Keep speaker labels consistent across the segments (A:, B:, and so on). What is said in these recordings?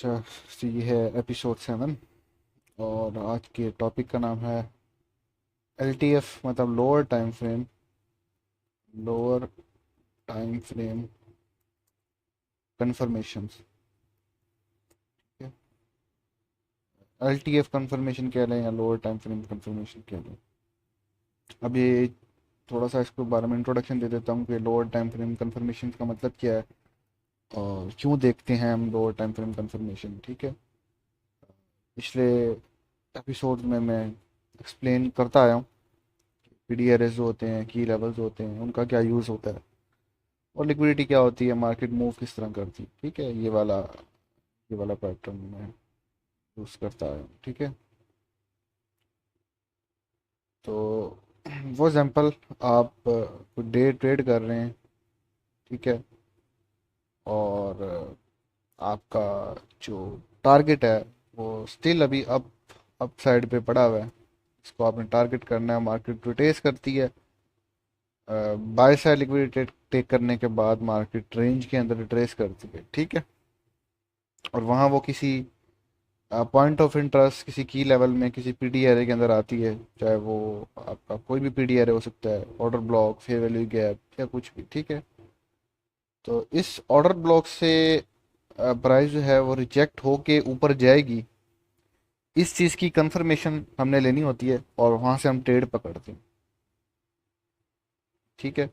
A: अच्छा, तो ये है एपिसोड 7 और आज के टॉपिक का नाम है LTF मतलब lower time frame confirmations. LTF confirmation कह लें या लोअर टाइम फ्रेम कन्फर्मेशन कह लें। अब ये थोड़ा सा इसके बारे में इंट्रोडक्शन दे देता हूँ कि लोअर टाइम फ्रेम कन्फर्मेशन का मतलब क्या है और क्यों देखते हैं हम लोअर टाइम फ्रेम कन्फर्मेशन। ठीक है, पिछले एपिसोड में मैं एक्सप्लेन करता आया हूँ PDRS जो होते हैं, की लेवल्स होते हैं, उनका क्या यूज़ होता है और लिक्विडिटी क्या होती है, मार्केट मूव किस तरह करती है। ठीक है, ये वाला पैटर्न मैं यूज़ करता है। ठीक है, तो फॉर एग्जांपल आप कुछ डे ट्रेड कर रहे हैं। ठीक है, और आपका जो टारगेट है वो स्टिल अभी अप साइड पे पड़ा हुआ है। इसको आपने टारगेट करना है, मार्केट रोटेट करती है। बाय साइड लिक्विडिटी टेक करने के बाद मार्केट रेंज के अंदर ट्रेस करती है। ठीक है, और वहाँ वो किसी पॉइंट ऑफ इंटरेस्ट किसी की लेवल में किसी PDRA के अंदर आती है, चाहे वो आपका कोई भी PDRA हो सकता है, order block, fair value gap या कुछ भी। ठीक है, तो इस ऑर्डर ब्लॉक से प्राइस जो है वो रिजेक्ट होके ऊपर जाएगी, इस चीज़ की कंफर्मेशन हमने लेनी होती है और वहाँ से हम ट्रेड पकड़ते हैं। ठीक है,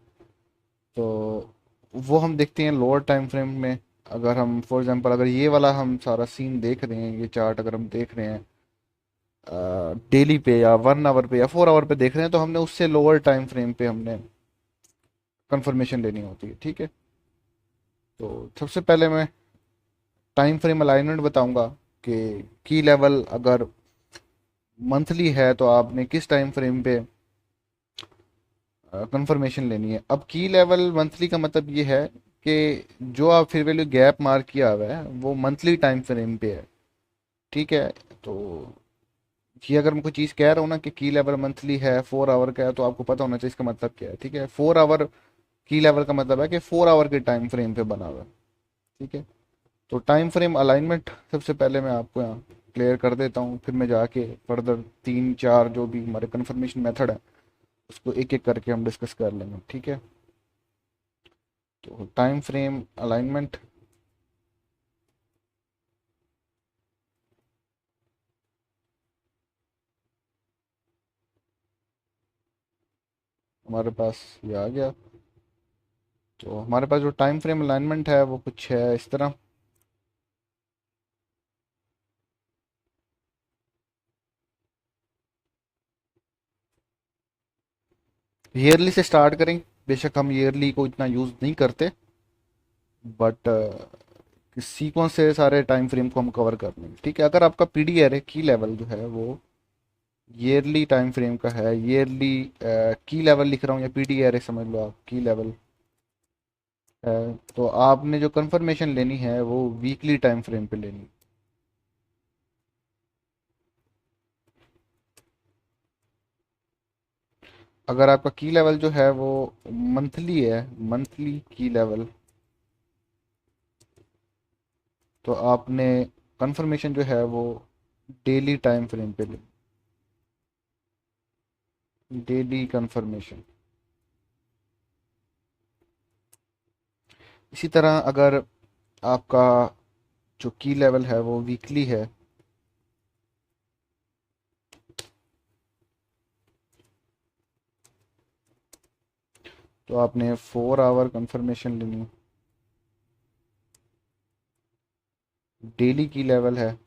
A: तो वो हम देखते हैं लोअर टाइम फ्रेम में। अगर हम फॉर एग्जांपल अगर ये वाला हम सारा सीन देख रहे हैं, ये चार्ट अगर हम देख रहे हैं डेली पे या 1 आवर पे या 4 आवर पे देख रहे हैं, तो हमने उससे लोअर टाइम फ्रेम पे हमने कंफर्मेशन लेनी होती है। ठीक है, तो सबसे पहले मैं टाइम फ्रेम अलाइनमेंट बताऊंगा कि की लेवल अगर मंथली है तो आपने किस टाइम फ्रेम पे कंफर्मेशन लेनी है। अब की लेवल मंथली का मतलब ये है कि जो आप फिर वैल्यू गैप मार्क किया हुआ है वो मंथली टाइम फ्रेम पे है। ठीक है, तो ये अगर मैं कोई चीज़ कह रहा हूँ ना कि की लेवल मंथली है, 4 आवर का है, तो आपको पता होना चाहिए इसका मतलब क्या है। ठीक है, 4 आवर की लेवल का मतलब है कि 4 आवर के टाइम फ्रेम पे बना हुआ है। ठीक है, तो टाइम फ्रेम अलाइनमेंट सबसे पहले मैं आपको यहाँ क्लियर कर देता हूँ, फिर मैं जाके फर्दर 3 4 जो भी हमारे कंफर्मेशन मेथड है उसको एक एक करके हम डिस्कस कर लेंगे। ठीक है, तो टाइम फ्रेम अलाइनमेंट हमारे पास ये आ गया। तो हमारे पास जो टाइम फ्रेम अलाइनमेंट है वो कुछ है इस तरह। ईयरली से स्टार्ट करें, बेशक हम ईयरली को इतना यूज़ नहीं करते, बट सीक्वेंस से सारे टाइम फ्रेम को हम कवर कर लेंगे। ठीक है, अगर आपका PDRA की लेवल जो है वो ईयरली टाइम फ्रेम का है, ईयरली की लेवल लिख रहा हूँ या PDRA समझ लो आप, की लेवल है, तो आपने जो कंफर्मेशन लेनी है वो वीकली टाइम फ्रेम पे लेनी है। अगर आपका की लेवल जो है वो मंथली है, मंथली की लेवल, तो आपने कंफर्मेशन जो है वो डेली टाइम फ्रेम पे ले, डेली कंफर्मेशन। इसी तरह अगर आपका जो की लेवल है वो वीकली है, तो आपने 4 आवर कंफर्मेशन लेनी। डेली की लेवल है,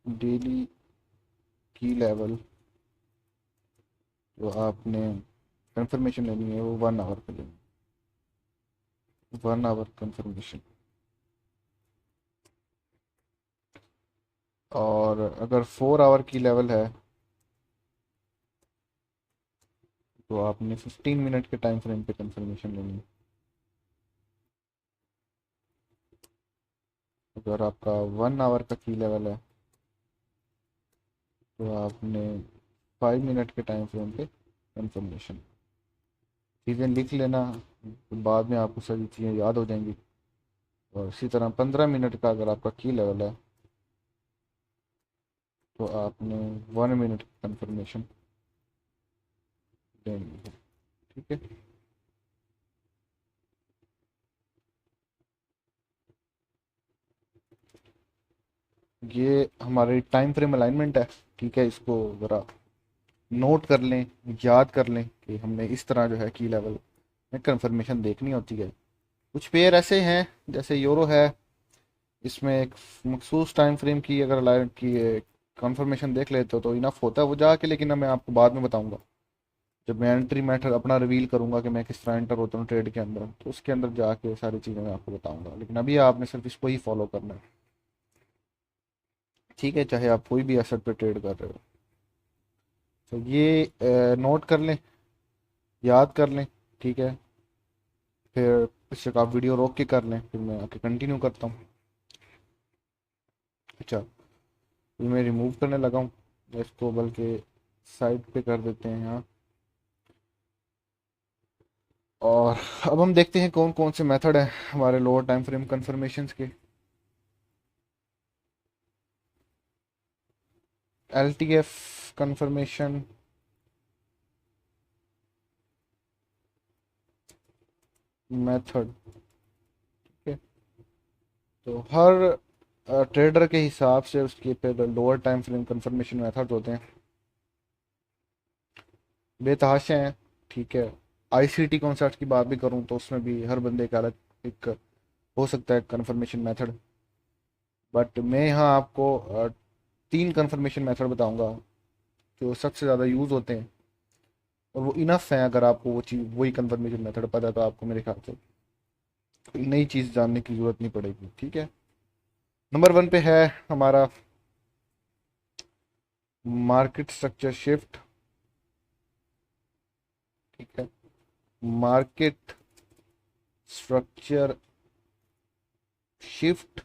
A: डेली की लेवल जो आपने कंफर्मेशन लेनी है वो 1 आवर पे लेनी, 1 आवर कंफर्मेशन। और अगर 4 आवर की लेवल है तो आपने 15 मिनट के टाइम फ्रेम पे कंफर्मेशन लेनी है। अगर आपका 1 आवर का की लेवल है तो आपने 5 मिनट के टाइम फ्रेम पे कंफर्मेशन। चीज़ें लिख लेना, बाद में आपको सारी चीज़ें याद हो जाएंगी। और इसी तरह 15 मिनट का अगर आपका की लेवल है तो आपने 1 मिनट की कंफर्मेशन लेनी है। ठीक है। ये हमारी टाइम फ्रेम अलाइनमेंट है। ठीक है, इसको ज़रा नोट कर लें, याद कर लें कि हमने इस तरह जो है की लेवल में कंफर्मेशन देखनी होती है। कुछ पेयर ऐसे हैं जैसे यूरो है, इसमें एक मखसूस टाइम फ्रेम की अगर अलाइन की कंफर्मेशन देख लेते हो तो इनफ होता है वो जाके, लेकिन मैं आपको बाद में बताऊंगा जब मैं एंट्री मैथड अपना रिवील करूंगा कि मैं किस तरह एंटर होता हूँ ट्रेड के अंदर, तो उसके अंदर जाके सारी चीज़ें मैं आपको बताऊंगा, लेकिन अभी आपने सिर्फ इसको ही फॉलो करना है। ठीक है, चाहे आप कोई भी एसेट पे ट्रेड कर रहे हो। तो ये नोट कर लें, याद कर लें। ठीक है, फिर इससे आप वीडियो रोक के कर लें, फिर मैं आके कंटिन्यू करता हूँ। अच्छा, ये मैं रिमूव करने लगा हूँ, इसको बल्कि साइड पे कर देते हैं यहाँ। और अब हम देखते हैं कौन कौन से मेथड हैं हमारे लोअर टाइम फ्रेम कंफर्मेशंस के। L T F confirmation, method. ठीक है, तो हर ट्रेडर के हिसाब से उसके फिर lower time frame confirmation method होते हैं, बेतहाशा हैं। ठीक है, आईसीटी कॉन्सेप्ट की बात भी करूं तो उसमें भी हर बंदे का अलग एक हो सकता है कंफर्मेशन मेथड, बट मैं यहाँ आपको 3 कंफर्मेशन मेथड बताऊंगा जो सबसे ज़्यादा यूज़ होते हैं, और वो इनफ है। अगर आपको वो चीज़ वही कंफर्मेशन मेथड पता है तो आपको मेरे ख्याल से कोई नई चीज़ जानने की ज़रूरत नहीं पड़ेगी। ठीक है, नंबर 1 पे है हमारा मार्केट स्ट्रक्चर शिफ्ट। ठीक है, मार्केट स्ट्रक्चर शिफ्ट,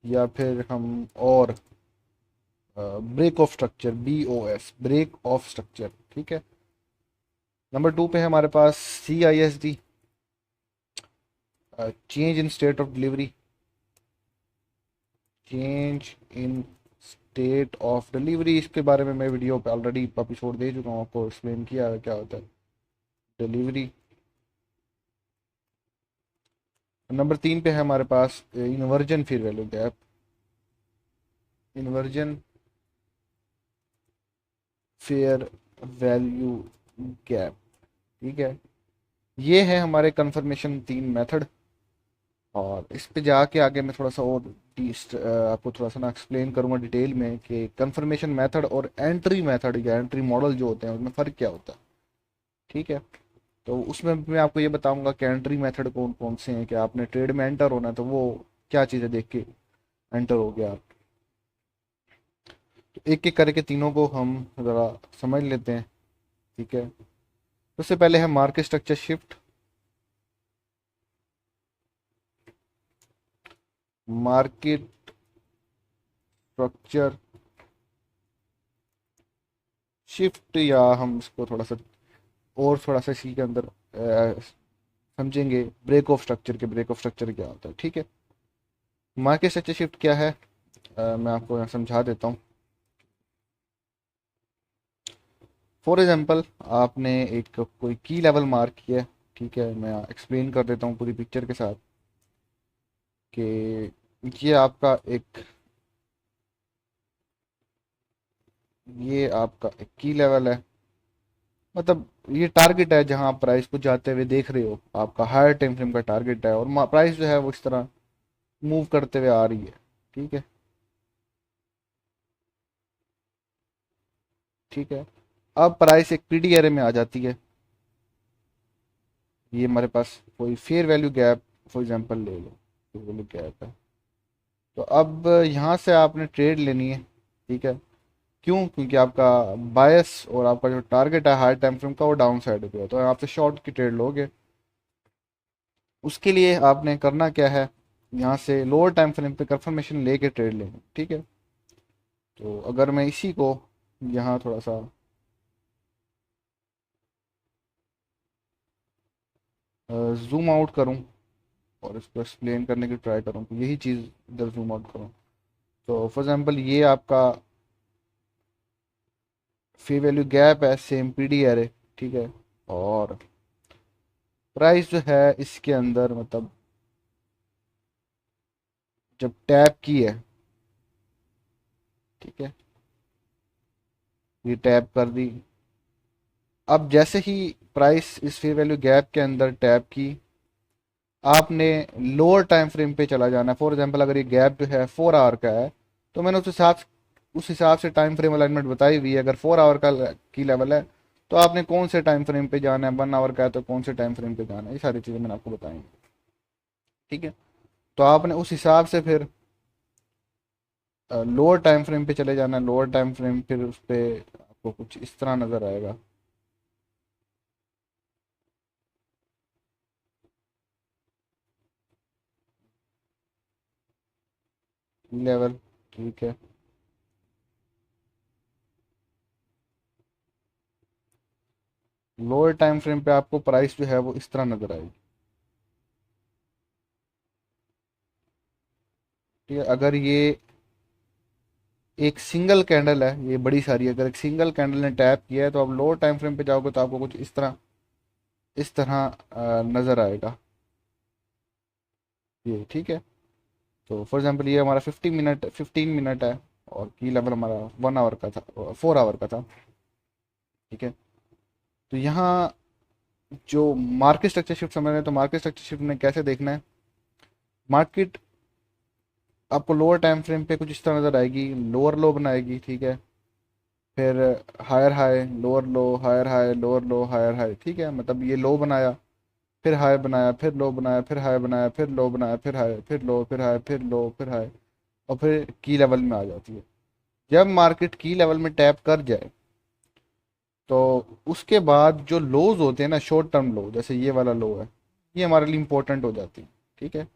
A: या फिर हम और break of structure, BOS, break of structure. ठीक है, नंबर 2 पे है हमारे पास CISD, change in state of delivery, change in state of delivery. इसके बारे में मैं वीडियो पे ऑलरेडी एपिसोड दे चुका हूँ, आपको एक्सप्लेन किया है क्या होता है डिलीवरी। नंबर 3 पे है हमारे पास इन्वर्जन फिर value gap, inversion fair value gap. ठीक है, ये है हमारे कंफर्मेशन 3 मेथड। और इस पे जाके आगे मैं थोड़ा सा और आपको थोड़ा सा ना एक्सप्लेन करूंगा डिटेल में कि कंफर्मेशन मेथड और एंट्री मेथड या एंट्री मॉडल जो होते हैं उनमें फ़र्क क्या होता है। ठीक है, तो उसमें मैं आपको ये बताऊंगा कि एंट्री मेथड कौन कौन से हैं, कि आपने ट्रेड में एंटर होना है तो वो क्या चीज़ें देख के एंटर हो गया आप। तो एक एक करके तीनों को हम ज़रा समझ लेते हैं। ठीक है, सबसे पहले है market structure shift. Market structure shift, या हम इसको थोड़ा सा और थोड़ा सा इसी के अंदर समझेंगे ब्रेक ऑफ स्ट्रक्चर के, ब्रेक ऑफ स्ट्रक्चर क्या होता है। ठीक है, मार्केट स्ट्रक्चर शिफ्ट क्या है, मैं आपको यहाँ समझा देता हूँ। फॉर एग्जांपल, आपने एक कोई की लेवल मार्क किया है। ठीक है, मैं एक्सप्लेन कर देता हूँ पूरी पिक्चर के साथ कि ये आपका एक, ये आपका एक की लेवल है, मतलब ये टारगेट है जहां आप प्राइस को जाते हुए देख रहे हो, आपका हायर टाइम फ्रेम का टारगेट है, और प्राइस जो है वो इस तरह मूव करते हुए आ रही है। ठीक है, ठीक है, अब प्राइस एक पीडी एरे में आ जाती है। ये हमारे पास कोई fair value gap for example ले लो, फेयर वैल्यू गैप है। तो अब यहाँ से आपने ट्रेड लेनी है। ठीक है, क्यों? क्योंकि आपका बायस और आपका जो टारगेट है हाई टाइम फ्रेम का वो डाउन साइड पे है, तो आप तो शॉर्ट की ट्रेड लोगे। उसके लिए आपने करना क्या है, यहाँ से लोअर टाइम फ्रेम पे कंफर्मेशन लेके ट्रेड लेंगे। ठीक है, तो अगर मैं इसी को यहाँ थोड़ा सा जूम आउट करूं और इसको एक्सप्लेन करने की ट्राई करूं तो यही चीज़ इधर जूम आउट करूं, तो फॉर एग्जांपल ये आपका फी वैल्यू गैप है, सेम पीडी एरे, ठीक है। और प्राइस जो है इसके अंदर मतलब जब टैप की है, ठीक है, ये टैप कर दी। अब जैसे ही प्राइस इस फी वैल्यू गैप के अंदर टैप की, आपने लोअर टाइम फ्रेम पे चला जाना है। फॉर एग्जांपल अगर ये गैप जो है 4 आवर का है, तो मैंने उस हिसाब से टाइम फ्रेम अलाइनमेंट बताई हुई है। अगर 4 आवर का की लेवल है तो आपने कौन से टाइम फ्रेम पे जाना है, 1 आवर का है तो कौन से टाइम फ्रेम पे जाना है, ये सारी चीज़ें मैंने आपको बताई हैं, ठीक है। तो आपने उस हिसाब से फिर लोअर टाइम फ्रेम पे चले जाना है। लोअर टाइम फ्रेम फिर उस पर आपको कुछ इस तरह नज़र आएगा, लेवल, ठीक है। लोअर टाइम फ्रेम पे आपको प्राइस जो है वो इस तरह नज़र आएगी, ठीक है। अगर ये एक सिंगल कैंडल है, ये बड़ी सारी, अगर एक सिंगल कैंडल ने टैप किया है तो आप लोअर टाइम फ्रेम पे जाओगे तो आपको कुछ इस तरह नज़र आएगा ये, ठीक है। तो फॉर एग्जांपल ये हमारा 15 मिनट है और की लेवल हमारा 1 आवर का था, 4 आवर का था, ठीक है। तो यहाँ जो मार्केट स्ट्रक्चर शिफ्ट समझ रहे हैं, तो मार्केट स्ट्रक्चर शिफ्ट में कैसे देखना है, मार्केट आपको लोअर टाइम फ्रेम पे कुछ इस तरह नज़र आएगी, लोअर लो बनाएगी, ठीक है। फिर higher high, lower low, higher high, lower low, higher high, ठीक है। मतलब ये लो बनाया, फिर हाई बनाया, फिर लो बनाया, फिर हाई बनाया, फिर लो बनाया, फिर हाई, फिर लो, फिर हाई, फिर लो, फिर हाई, और फिर की लेवल में आ जाती है। जब मार्केट की लेवल में टैप कर जाए तो उसके बाद जो लोज होते हैं ना, शॉर्ट टर्म लो, जैसे ये वाला लो है, ये हमारे लिए इंपॉर्टेंट हो जाती है, ठीक है।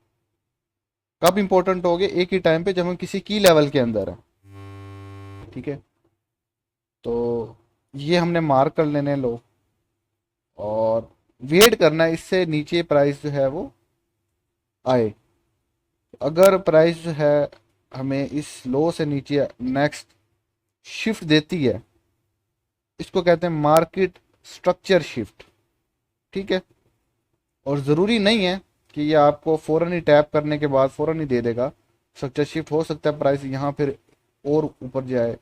A: कब इंपॉर्टेंट हो गए, एक ही टाइम पे जब हम किसी की लेवल के अंदर है, ठीक है। तो ये हमने मार्क कर लेने लो और वेट करना है इससे नीचे प्राइस जो है वो आए। अगर प्राइस जो है हमें इस लो से नीचे नेक्स्ट शिफ्ट देती है, इसको कहते हैं मार्केट स्ट्रक्चर शिफ्ट, ठीक है। और ज़रूरी नहीं है कि ये आपको फ़ौरन ही टैप करने के बाद फ़ौरन ही दे देगा। स्ट्रक्चर शिफ्ट हो सकता है प्राइस यहाँ फिर और ऊपर जाए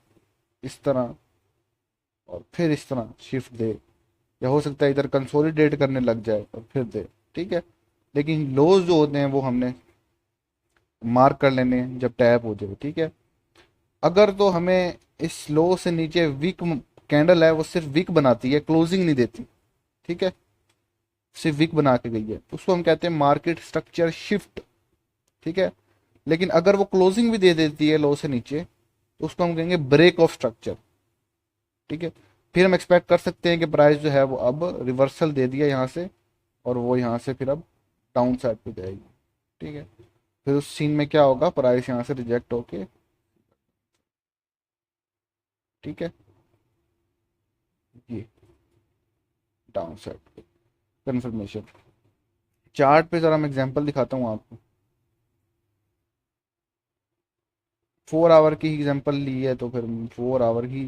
A: इस तरह, और फिर इस तरह शिफ्ट दे, या हो सकता है इधर कंसोलिडेट करने लग जाए और फिर दे, ठीक है। लेकिन लोज जो होते हैं वो हमने मार्क कर लेने हैं जब टैप हो जाए, ठीक है। अगर तो हमें इस लो से नीचे वीक कैंडल है, वो सिर्फ वीक बनाती है, क्लोजिंग नहीं देती, ठीक है, सिर्फ वीक बना के गई है, उसको हम कहते हैं मार्केट स्ट्रक्चर शिफ्ट, ठीक है। लेकिन अगर वो क्लोजिंग भी दे देती है लो से नीचे तो उसको हम कहेंगे ब्रेक ऑफ स्ट्रक्चर, ठीक है। फिर हम एक्सपेक्ट कर सकते हैं कि प्राइस जो है वो अब रिवर्सल दे दिया यहाँ से, और वो यहाँ से फिर अब डाउन साइड पे जाएगी, ठीक है। फिर उस सीन में क्या होगा, प्राइस यहाँ से रिजेक्ट होके, ठीक है, ये डाउन साइड पे कंफर्मेशन। चार्ट पे जरा मैं एग्जांपल दिखाता हूँ आपको। 4 आवर की एग्जांपल ली है तो फिर 4 आवर ही,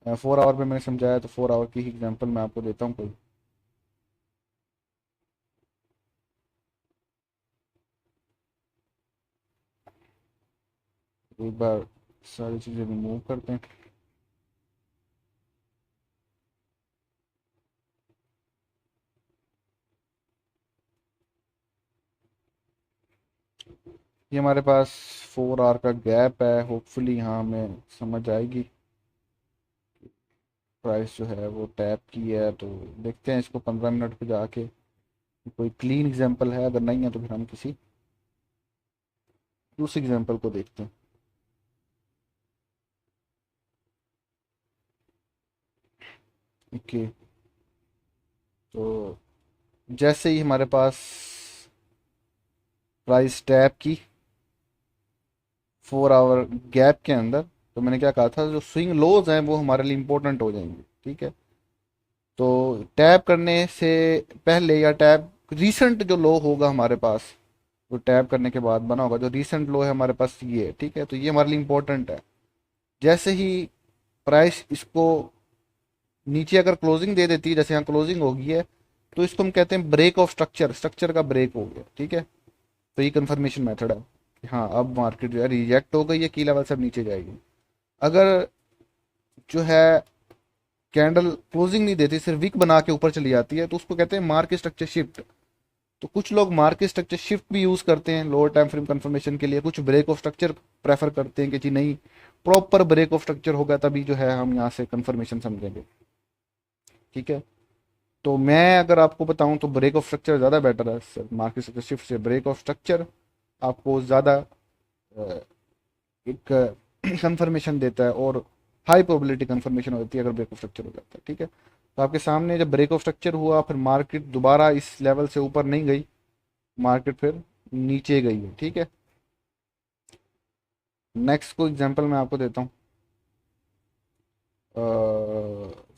A: 4 आवर पे मैंने समझाया तो 4 आवर की एग्जांपल मैं आपको देता हूँ कोई। एक बार सारी चीज़ें रिमूव करते हैं। ये हमारे पास 4 आवर का गैप है, होपफुली यहाँ हमें समझ आएगी। प्राइस जो है वो टैप की है, तो देखते हैं इसको 15 मिनट पे जाके कोई क्लीन एग्जांपल है, अगर नहीं है तो फिर हम किसी दूसरे एग्जांपल को देखते हैं। ओके, तो जैसे ही हमारे पास प्राइस टैप की 4 आवर गैप के अंदर, तो मैंने क्या कहा था, जो स्विंग लोज हैं वो हमारे लिए इंपॉर्टेंट हो जाएंगे, ठीक है। तो टैप करने से पहले या टैप रीसेंट जो लो होगा हमारे पास, जो टैप करने के बाद बना होगा, जो रीसेंट लो है हमारे पास ये है, ठीक है। तो ये हमारे लिए इंपॉर्टेंट है। जैसे ही प्राइस इसको नीचे अगर क्लोजिंग दे देती है, जैसे यहाँ क्लोजिंग हो गई है, तो इसको हम कहते हैं ब्रेक ऑफ स्ट्रक्चर, स्ट्रक्चर का ब्रेक हो गया, ठीक है। तो ये कंफर्मेशन मेथड है कि हाँ अब मार्केट जो है रिजेक्ट हो गई है, की लेवल से अब नीचे जाएगी। अगर जो है कैंडल क्लोजिंग नहीं देती, सिर्फ विक बना के ऊपर चली जाती है, तो उसको कहते हैं मार्केट स्ट्रक्चर शिफ्ट। तो कुछ लोग मार्केट स्ट्रक्चर शिफ्ट भी यूज करते हैं लोअर टाइम फ्रेम कंफर्मेशन के लिए, कुछ ब्रेक ऑफ स्ट्रक्चर प्रेफर करते हैं कि जी नहीं, प्रॉपर ब्रेक ऑफ स्ट्रक्चर होगा तभी जो है हम यहाँ से कंफर्मेशन समझेंगे, ठीक है। तो मैं अगर आपको बताऊं तो ब्रेक ऑफ स्ट्रक्चर ज़्यादा बेटर है सर, मार्केट स्ट्रक्चर शिफ्ट से। ब्रेक ऑफ स्ट्रक्चर आपको ज़्यादा एक कंफर्मेशन देता है, और हाई प्रोबेबिलिटी कंफर्मेशन होती है अगर ब्रेक ऑफ स्ट्रक्चर हो जाता है, ठीक है। तो आपके सामने जब ब्रेक ऑफ स्ट्रक्चर हुआ, फिर मार्केट दोबारा इस लेवल से ऊपर नहीं गई, मार्केट फिर नीचे गई है, ठीक है। नेक्स्ट को एग्जांपल मैं आपको देता हूँ।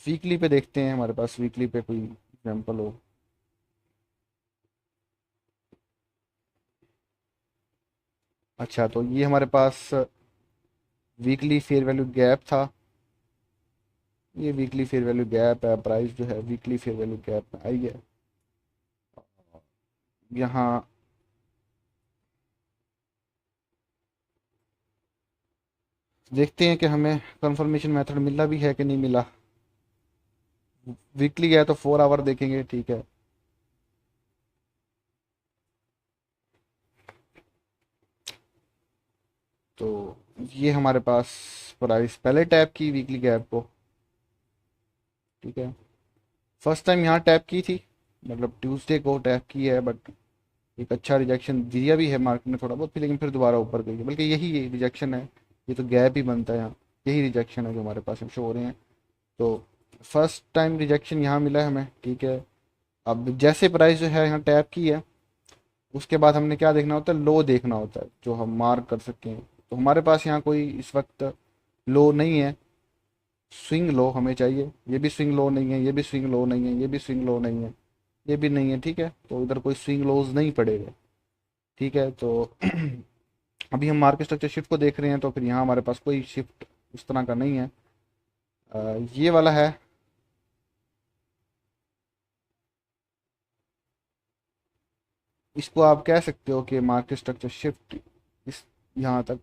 A: वीकली पे देखते हैं, हमारे पास वीकली पे कोई एग्जांपल हो। अच्छा, तो ये हमारे पास वीकली फेयर वैल्यू गैप था। ये वीकली फेयर वैल्यू गैप है, प्राइस जो है वीकली फेयर वैल्यू गैप में आई है। यहाँ देखते हैं कि हमें कंफर्मेशन मेथड मिला भी है कि नहीं मिला। वीकली है तो 4 आवर देखेंगे, ठीक है। तो ये हमारे पास प्राइस पहले टैप की वीकली गैप को, ठीक है। फर्स्ट टाइम यहाँ टैप की थी, मतलब ट्यूसडे को टैप की है, बट एक अच्छा रिजेक्शन दिया भी है मार्केट ने थोड़ा बहुत, फिर लेकिन फिर दोबारा ऊपर गई है, बल्कि यही रिजेक्शन है। ये तो गैप ही बनता है यहाँ, यही रिजेक्शन है जो हमारे पास शो हो रहे हैं। तो फर्स्ट टाइम रिजेक्शन यहाँ मिला है हमें, ठीक है। अब जैसे प्राइस जो है यहाँ टैप की है, उसके बाद हमने क्या देखना होता है, लो देखना होता है जो हम मार्क कर सकते हैं। तो हमारे पास यहाँ कोई इस वक्त लो नहीं है, स्विंग लो हमें चाहिए। ये भी स्विंग लो नहीं है, ये भी स्विंग लो नहीं है, ये भी स्विंग लो नहीं है, ये भी नहीं है, ठीक है। तो इधर कोई स्विंग लोज नहीं पड़ेगा, ठीक है। तो अभी हम मार्केट स्ट्रक्चर शिफ्ट को देख रहे हैं, तो फिर यहाँ हमारे पास कोई शिफ्ट उस तरह का नहीं है। ये वाला है। इसको आप कह सकते हो कि मार्केट स्ट्रक्चर शिफ्ट इस यहाँ तक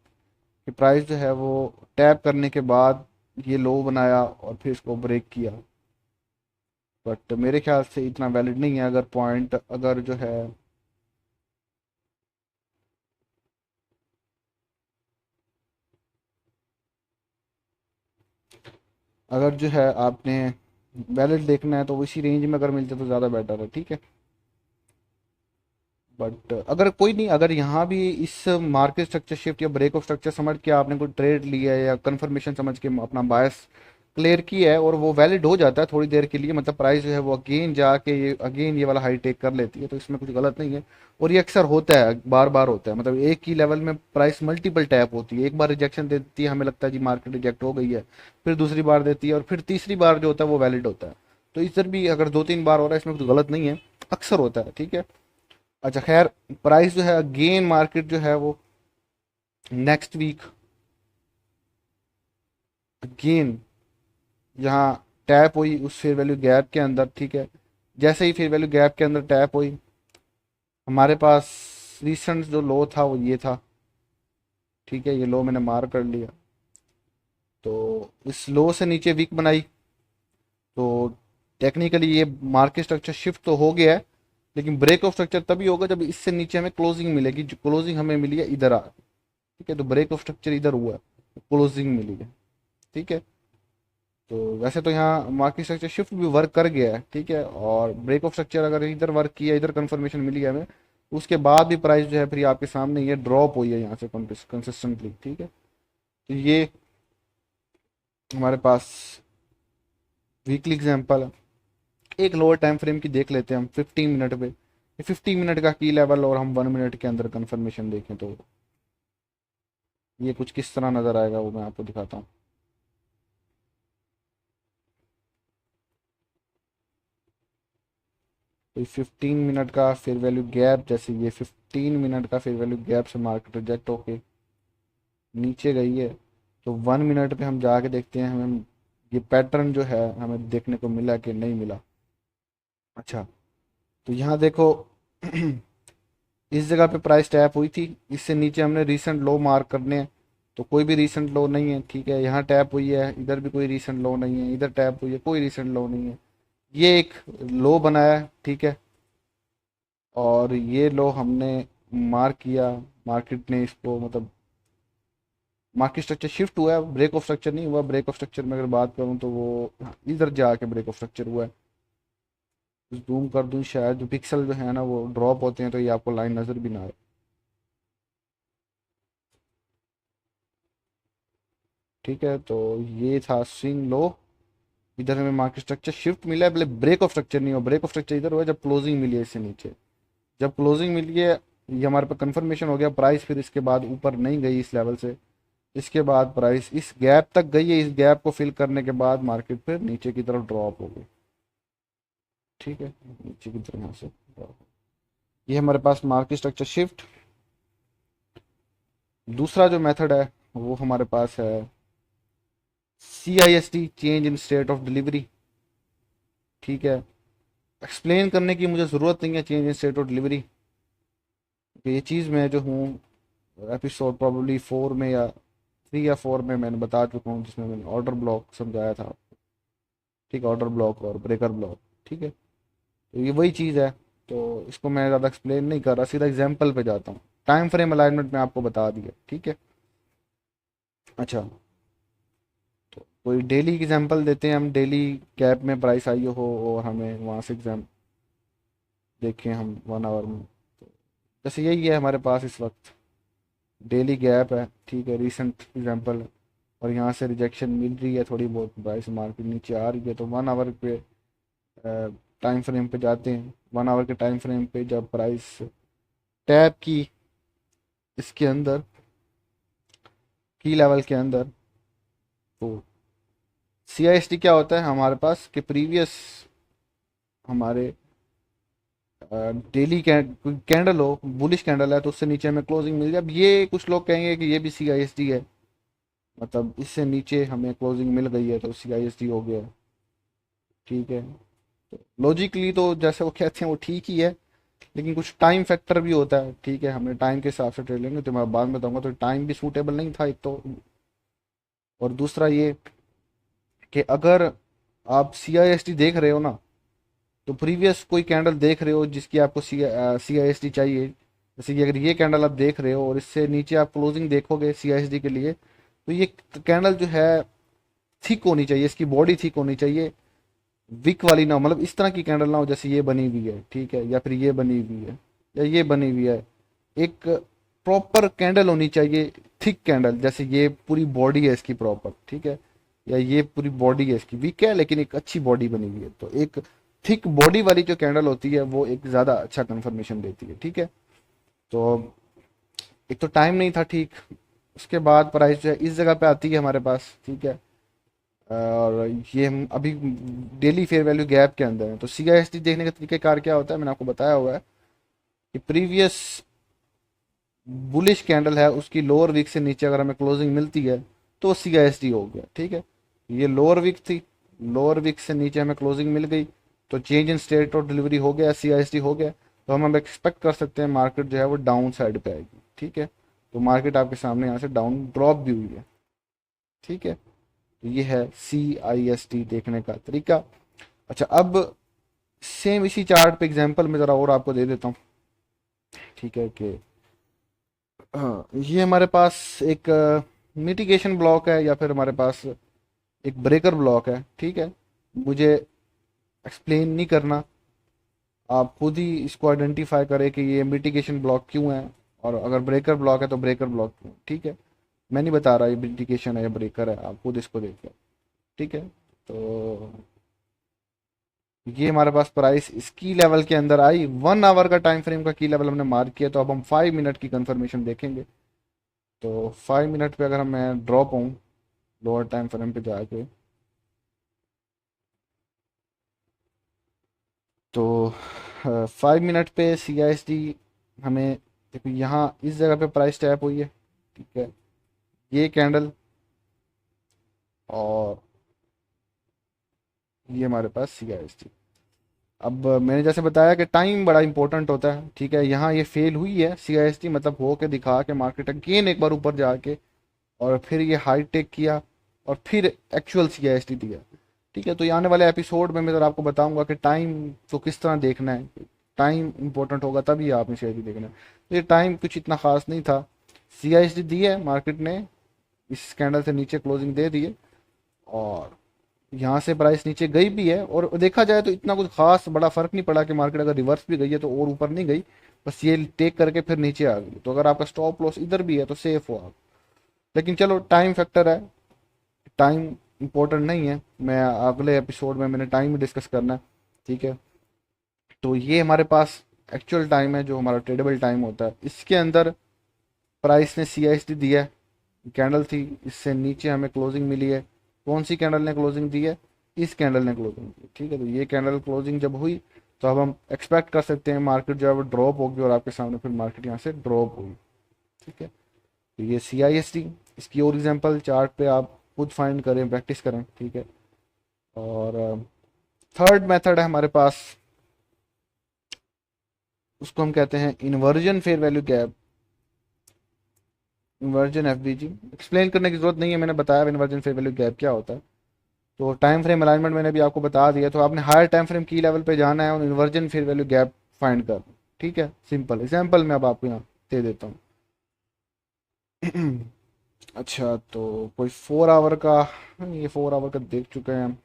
A: कि प्राइस जो है वो टैप करने के बाद ये लो बनाया और फिर इसको ब्रेक किया, बट मेरे ख्याल से इतना वैलिड नहीं है। अगर पॉइंट अगर जो है अगर जो है आपने वैलिड देखना है तो इसी रेंज में अगर मिलते तो ज़्यादा बेटर है, ठीक है। बट अगर कोई नहीं, अगर यहाँ भी इस मार्केट स्ट्रक्चर शिफ्ट या ब्रेक ऑफ स्ट्रक्चर समझ के आपने कोई ट्रेड लिया है या कंफर्मेशन समझ के अपना बायस क्लियर किया है और वो वैलिड हो जाता है थोड़ी देर के लिए, मतलब प्राइस जो है वो अगेन जाके ये अगेन ये वाला हाई टेक कर लेती है, तो इसमें कुछ गलत नहीं है। और ये अक्सर होता है, बार बार होता है, मतलब एक ही लेवल में प्राइस मल्टीपल टैप होती है। एक बार रिजेक्शन देती है, हमें लगता है जी मार्केट रिजेक्ट हो गई है, फिर दूसरी बार देती है, और फिर तीसरी बार जो होता है वो वैलिड होता है। तो इधर भी अगर 2-3 बार हो रहा है, इसमें कुछ गलत नहीं है, अक्सर होता है, ठीक है। अच्छा खैर, प्राइस जो है अगेन मार्केट जो है वो नेक्स्ट वीक अगेन यहाँ टैप हुई उस फेयर वैल्यू गैप के अंदर, ठीक है। जैसे ही फेयर वैल्यू गैप के अंदर टैप हुई, हमारे पास रिसेंट जो लो था वो ये था, ठीक है। ये लो मैंने मार्क कर लिया, तो इस लो से नीचे वीक बनाई, तो टेक्निकली ये मार्केट स्ट्रक्चर शिफ्ट तो हो गया है, लेकिन ब्रेक ऑफ स्ट्रक्चर तभी होगा जब इससे नीचे हमें क्लोजिंग मिलेगी। जो क्लोजिंग हमें मिली है इधर आ, ठीक है। तो ब्रेक ऑफ स्ट्रक्चर इधर हुआ है, क्लोजिंग मिली है, ठीक है। तो वैसे तो यहाँ मार्केट स्ट्रक्चर शिफ्ट भी वर्क कर गया है, ठीक है। और ब्रेक ऑफ स्ट्रक्चर अगर इधर वर्क किया, इधर कंफर्मेशन मिली है हमें, उसके बाद भी प्राइस जो है फिर आपके सामने ये ड्रॉप हुई है यहाँ से कंसिस्टेंटली, ठीक है। तो ये हमारे पास वीकली एग्जांपल है। एक लोअर टाइम फ्रेम की देख लेते हैं हम 15 मिनट पे। 15 मिनट का की लेवल और हम 1 मिनट के अंदर कंफर्मेशन देखें तो ये कुछ किस तरह नज़र आएगा वो मैं आपको दिखाता हूँ। कोई 15 मिनट का फेयर वैल्यू गैप, जैसे ये 15 मिनट का फेयर वैल्यू गैप से मार्केट रिजेक्ट होके नीचे गई है, तो 1 मिनट पे हम जाके देखते हैं हमें ये पैटर्न जो है हमें देखने को मिला कि नहीं मिला। अच्छा, तो यहाँ देखो इस जगह पे प्राइस टैप हुई थी, इससे नीचे हमने रीसेंट लो मार्क करने हैं, तो कोई भी रीसेंट लो नहीं है, ठीक है। यहाँ टैप हुई है, इधर भी कोई रीसेंट लो नहीं है, इधर टैप हुई है, कोई रीसेंट लो नहीं है। ये एक लो बनाया है, ठीक है, और ये लो हमने मार्क किया, मार्केट ने इसको मतलब मार्केट स्ट्रक्चर शिफ्ट हुआ है, ब्रेक ऑफ स्ट्रक्चर नहीं हुआ। ब्रेक ऑफ स्ट्रक्चर में अगर बात करूँ तो वो इधर जाके ब्रेक ऑफ स्ट्रक्चर हुआ है। जूम कर दूं, शायद जो पिक्सल जो है ना वो ड्रॉप होते हैं, तो ये आपको लाइन नज़र भी ना आए। ठीक है, तो ये था स्विंग लो। इधर हमें मार्केट स्ट्रक्चर शिफ्ट मिला है, पहले ब्रेक ऑफ स्ट्रक्चर नहीं हुआ। ब्रेक ऑफ स्ट्रक्चर इधर हुआ जब क्लोजिंग मिली है इससे नीचे। जब क्लोजिंग मिली है, ये हमारे पास कंफर्मेशन हो गया, प्राइस फिर इसके बाद ऊपर नहीं गई इस लेवल से। इसके बाद प्राइस इस गैप तक गई है, इस गैप को फिल करने के बाद मार्केट फिर नीचे की तरफ ड्रॉप हो गई। ठीक है, नीचे की तरफ यहाँ से drop। ये हमारे पास मार्केट स्ट्रक्चर शिफ्ट। दूसरा जो मेथड है वो हमारे पास है CIST, change in state of delivery. ठीक है, एक्सप्लेन करने की मुझे ज़रूरत नहीं है change in state of delivery, ये चीज़ मैं जो हूँ एपिसोड प्रॉब्ली 4 में या 3 या 4 में मैंने बता चुका हूँ, जिसमें मैंने ऑर्डर ब्लॉक समझाया था। ठीक है, ऑर्डर ब्लॉक और ब्रेकर ब्लॉक। ठीक है, तो ये वही चीज़ है, तो इसको मैं ज़्यादा एक्सप्लेन नहीं कर रहा, सीधा एग्जाम्पल पे जाता हूँ। टाइम फ्रेम अलाइनमेंट में आपको बता दिया। ठीक है, अच्छा, तो कोई डेली एग्जाम्पल देते हैं हम। डेली कैप में प्राइस आई हो और हमें वहाँ से एग्जाम देखें हम 1 आवर में, तो जैसे यही है हमारे पास इस वक्त डेली गैप है। ठीक है, रीसेंट एग्जांपल है, और यहाँ से रिजेक्शन मिल रही है, थोड़ी बहुत प्राइस मार्केट नीचे आ रही है, तो 1 आवर पे टाइम फ्रेम पे जाते हैं। 1 आवर के टाइम फ्रेम पे जब प्राइस टैप की इसके अंदर, की लेवल के अंदर, तो CIST क्या होता है हमारे पास कि प्रीवियस हमारे डेली कैंडल हो, बुलिश कैंडल है, तो उससे नीचे हमें क्लोजिंग मिल जाए। अब ये कुछ लोग कहेंगे कि ये भी CIST है, मतलब इससे नीचे हमें क्लोजिंग मिल गई है तो CIST हो गया। ठीक है, तो लॉजिकली तो जैसे वो कहते हैं वो ठीक ही है, लेकिन कुछ टाइम फैक्टर भी होता है। ठीक है, हमने टाइम के हिसाब से ट्रेड लेंगे, तो मैं बाद में बताऊंगा। तो टाइम भी सूटेबल नहीं था एक तो, और दूसरा ये कि अगर आप CIST देख रहे हो ना, तो प्रीवियस कोई कैंडल देख रहे हो जिसकी आपको CIST चाहिए, जैसे कि अगर ये कैंडल आप देख रहे हो और इससे नीचे आप क्लोजिंग देखोगे CIST के लिए, तो ये कैंडल जो है थिक होनी चाहिए, इसकी बॉडी थिक होनी चाहिए, विक वाली ना हो। मतलब इस तरह की कैंडल ना हो जैसे ये बनी हुई है, ठीक है, या फिर ये बनी हुई है, या ये बनी हुई है। एक प्रॉपर कैंडल होनी चाहिए, थिक कैंडल, जैसे ये पूरी बॉडी है इसकी प्रॉपर, ठीक है, या ये पूरी बॉडी है इसकी, वीक है लेकिन एक अच्छी बॉडी बनी हुई है। तो एक थिक बॉडी वाली जो कैंडल होती है वो एक ज़्यादा अच्छा कंफर्मेशन देती है। ठीक है, तो एक तो टाइम नहीं था ठीक, उसके बाद प्राइस जो है इस जगह पे आती है हमारे पास। ठीक है, और ये हम अभी डेली फेयर वैल्यू गैप के अंदर है। तो CIST देखने का तरीकेकार क्या होता है, मैंने आपको बताया हुआ है कि प्रीवियस बुलिश कैंडल है उसकी लोअर वीक से नीचे अगर हमें क्लोजिंग मिलती है तो CIST हो गया। ठीक है, ये लोअर वीक थी, लोअर वीक से नीचे हमें क्लोजिंग मिल गई, तो change in state of delivery हो गया, CIST हो गया। तो हम अब एक्सपेक्ट कर सकते हैं मार्केट जो है वो डाउन साइड पे आएगी। ठीक है, तो मार्केट आपके सामने यहाँ से डाउन ड्रॉप भी हुई है। ठीक है, तो ये है CIST देखने का तरीका। अच्छा, अब सेम इसी चार्ट पे एग्जांपल में ज़रा और आपको दे देता हूँ। ठीक है, कि हाँ, ये हमारे पास एक मिटिगेशन ब्लॉक है, या फिर हमारे पास एक ब्रेकर ब्लॉक है। ठीक है, मुझे एक्सप्लेन नहीं करना, आप खुद ही इसको आइडेंटिफाई करें कि ये मिटिगेशन ब्लॉक क्यों है, और अगर ब्रेकर ब्लॉक है तो ब्रेकर ब्लॉक क्यों। ठीक है, मैं नहीं बता रहा ये मिटिगेशन है या ब्रेकर है, आप खुद इसको देख लो। ठीक है, तो ये हमारे पास प्राइस इस की लेवल के अंदर आई, 1 आवर का टाइम फ्रेम का की लेवल हमने मार्क किया, तो अब हम 5 मिनट की कंफर्मेशन देखेंगे। तो 5 मिनट पे अगर मैं ड्रॉप हूँ लोअर टाइम फ्रेम पे जाके, तो 5 मिनट पे सी आई एस डी हमें, देखो यहाँ इस जगह पे प्राइस टैप हुई है, ठीक है, ये कैंडल, और ये हमारे पास सी आई एस डी। अब मैंने जैसे बताया कि टाइम बड़ा इंपॉर्टेंट होता है, ठीक है, यहाँ ये फेल हुई है सी आई एस डी, मतलब हो के दिखा के मार्केट अगेन एक बार ऊपर जाके, और फिर ये हाई टेक किया, और फिर actual C I S T दिया, ठीक है। तो ये आने वाले एपिसोड में मैं ज़रा आपको बताऊंगा कि टाइम तो किस तरह देखना है, टाइम इंपॉर्टेंट होगा तभी आपने सी आई एस टी देखना है। तो ये टाइम कुछ इतना खास नहीं था, सी आई एस टी दी है मार्केट ने, इस कैंडल से नीचे क्लोजिंग दे दी है, और यहाँ से प्राइस नीचे गई भी है, और देखा जाए तो इतना कुछ खास बड़ा फर्क नहीं पड़ा कि मार्केट अगर रिवर्स भी गई है तो और ऊपर नहीं गई, बस ये टेक करके फिर नीचे आ गई। तो अगर आपका स्टॉप लॉस इधर भी है तो सेफ हो आप। लेकिन चलो टाइम फैक्टर है, टाइम इंपॉर्टेंट नहीं है, मैं अगले एपिसोड में मैंने टाइम डिस्कस करना है, ठीक है। तो ये हमारे पास एक्चुअल टाइम है जो हमारा ट्रेडेबल टाइम होता है, इसके अंदर प्राइस ने सी आई एस डी दिया है, कैंडल थी, इससे नीचे हमें क्लोजिंग मिली है। कौन सी कैंडल ने क्लोजिंग दी है? इस कैंडल ने क्लोजिंग दी, ठीक है। तो ये कैंडल क्लोजिंग जब हुई तो अब हम एक्सपेक्ट कर सकते हैं मार्केट जो है वो ड्रॉप होगी, और आपके सामने फिर मार्केट यहाँ से ड्रॉप हुई, ठीक है। तो ये सी आई एस टी, इसकी और एग्जाम्पल चार्ट पे आप खुद फाइंड करें, प्रैक्टिस करें, ठीक है। और थर्ड मेथड है हमारे पास, उसको हम कहते हैं inversion fair value gap, inversion F B G. Explain करने की जरूरत नहीं है, मैंने बताया इन्वर्जन फेयर वैल्यू गैप क्या होता है। तो टाइम फ्रेम अलाइनमेंट मैंने भी आपको बता दिया, तो आपने हायर टाइम फ्रेम की लेवल पे जाना है और inversion fair value gap find कर, ठीक है। सिंपल एग्जांपल मैं अब आपको यहाँ दे देता हूँ। अच्छा, तो कोई 4 आवर का, ये 4 आवर का देख चुके हैं हम।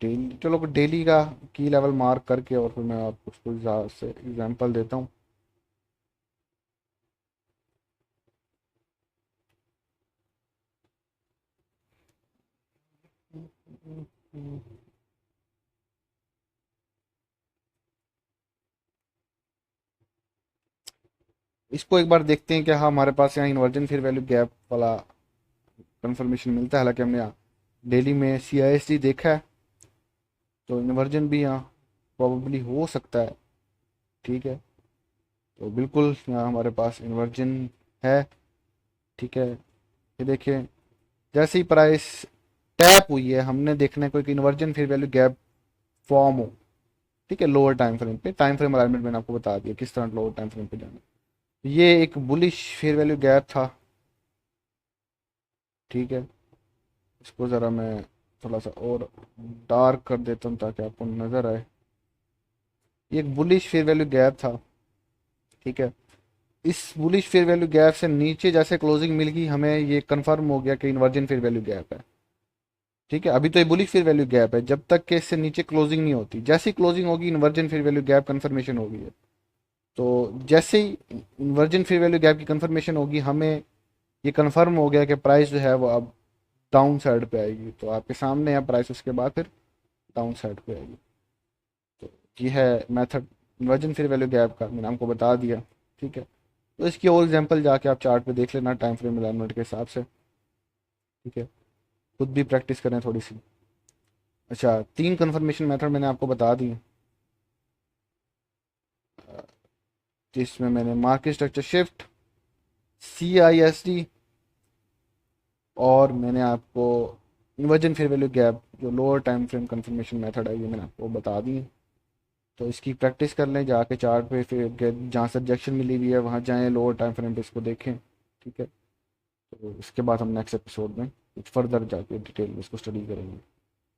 A: डेली, चलो डेली का की लेवल मार्क करके और फिर मैं आपको उसको से एग्जांपल देता हूँ। इसको एक बार देखते हैं कि हाँ हमारे पास यहाँ इन्वर्जन फेयर वैल्यू गैप वाला कंफर्मेशन मिलता है। हालांकि हमने यहाँ डेली में सी आई एस टी देखा है, तो इन्वर्जन भी यहाँ प्रोबेबली हो सकता है, ठीक है। तो बिल्कुल यहाँ हमारे पास इन्वर्जन है, ठीक है। ये देखिए, जैसे ही प्राइस टैप हुई है हमने देखना है कोई इन्वर्जन फिर वैल्यू गैप फॉर्म हो, ठीक है, लोअर टाइम फ्रेम पे। टाइम फ्रेम अलाइनमेंट मैंने आपको बता दिया किस तरह लोअर टाइम फ्रेम पे जाना है। ये एक बुलिश फेयर वैल्यू गैप था, ठीक है। इसको ज़रा मैं थोड़ा सा और डार्क कर देता हूँ ताकि आपको नज़र आए। ये एक बुलिश फेयर वैल्यू गैप था, ठीक है। इस बुलिश फेयर वैल्यू गैप से नीचे जैसे क्लोजिंग मिल गई हमें ये कंफर्म हो गया कि इन्वर्जन फेयर वैल्यू गैप है, ठीक है। अभी तो ये बुलिश फेयर वैल्यू गैप है, जब तक कि इससे नीचे क्लोजिंग नहीं होती, जैसी क्लोजिंग होगी inversion fair value gap confirmation होगी है। तो जैसे ही इन्वर्जन फेयर वैल्यू गैप की कंफर्मेशन होगी हमें ये कंफर्म हो गया कि प्राइस जो है वो अब डाउन साइड पे आएगी। तो आपके सामने है प्राइस, उसके बाद फिर डाउन साइड पे आएगी। तो ये है method inversion fair value gap का, मैंने आपको बता दिया, ठीक है। तो इसकी और एग्जांपल जाके आप चार्ट पे देख लेना टाइम फ्रेम अलाइनमेंट के हिसाब से, ठीक है। खुद भी प्रैक्टिस करें थोड़ी सी। अच्छा, 3 कंफर्मेशन मेथड मैंने आपको बता दी, जिसमें मैंने market structure shift, C I S D, और मैंने आपको इन्वर्जन फेयर वैल्यू गैप जो lower time frame confirmation method है ये मैंने आपको बता दी है। तो इसकी प्रैक्टिस कर लें जाके चार्ट पे, फिर जहाँ से रिजेक्शन मिली हुई है वहाँ जाएँ, लोअर टाइम फ्रेम पे इसको देखें, ठीक है। तो इसके बाद हम नेक्स्ट एपिसोड में कुछ फर्दर जाके डिटेल में इसको स्टडी करेंगे।